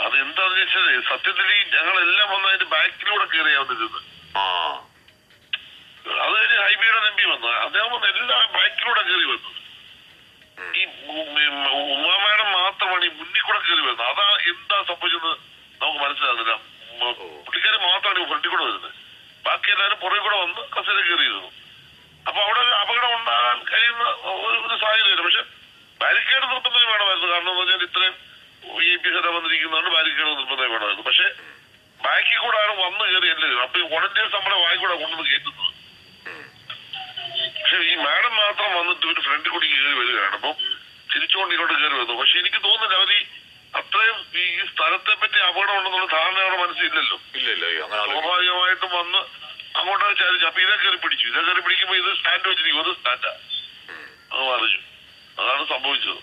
അതെന്താന്ന് വെച്ചാല് സത്യത്തിൽ ഞങ്ങളെല്ലാം വന്ന് അതിന്റെ ബാക്കിലൂടെ കയറിയാ വന്നിരുന്നത്. അത് കഴിഞ്ഞ് ഹൈബിയുടെ എം പി വന്നു, അദ്ദേഹം വന്ന് എല്ലാ ബാക്കിലൂടെ കയറി വന്നു. ഈ ഉമാ മാഡം മാത്രമാണ് ഈ മുന്നിൽ കൂടെ കയറി വരുന്നത്. അതാ എന്താ സംഭവിച്ചത് നമുക്ക് മനസ്സിലാകുന്നില്ല. പുള്ളിക്കാരി മാത്രമാണ് ഈ ഫ്രണ്ടിൽ കൂടെ വരുന്നത്, ബാക്കി എല്ലാവരും പുറകെ കൂടെ വന്ന് കസേര കയറിയിരുന്നു. അപ്പൊ അവിടെ അപകടം ഉണ്ടാകാൻ കഴിയുന്ന ഒരു സാഹചര്യമില്ല. പക്ഷെ ബാരിക്കേഡ് നിർബന്ധം വേണമായിരുന്നു. കാരണം എന്ന് പറഞ്ഞാൽ ഇത്രയും VIP സഭ വന്നിരിക്കുന്നതുകൊണ്ട് ബാരിക്കേഡ് നിർബന്ധം വേണമായിരുന്നു. പക്ഷെ ബാക്കിൽ കൂടെ ആണ് വന്ന് കയറി എല്ലാവരും. അപ്പൊ ഈ വോളണ്ടിയേഴ്സ് നമ്മുടെ വായിക്കൂടെ കൊണ്ടുവന്ന് കയറ്റുന്നത്. പക്ഷെ ഈ മാഡം മാത്രം വന്നിട്ട് ഒരു ഫ്രണ്ടിൽ കൂടി കയറി വരികയാണ്. അപ്പം തിരിച്ചുകൊണ്ട് ഇങ്ങോട്ട് കയറി വരുന്നു. പക്ഷെ എനിക്ക് തോന്നുന്നില്ല അവർ അത്രയും ഈ സ്ഥലത്തെ പറ്റി അപകടം ഉണ്ടെന്നുള്ള ധാരണ അവരുടെ മനസ്സിലില്ലല്ലോ. സ്വാഭാവികമായിട്ടും വന്ന് അങ്ങോട്ട് ചാരിച്ചു. അപ്പൊ ഇതേ കയറി പിടിച്ചു. ഇതേ കയറി പിടിക്കുമ്പോ ഇത് സ്റ്റാൻഡ് വെച്ചിരിക്കും, അത് സ്റ്റാൻഡാ അത് മറിഞ്ഞു. അതാണ് സംഭവിച്ചത്.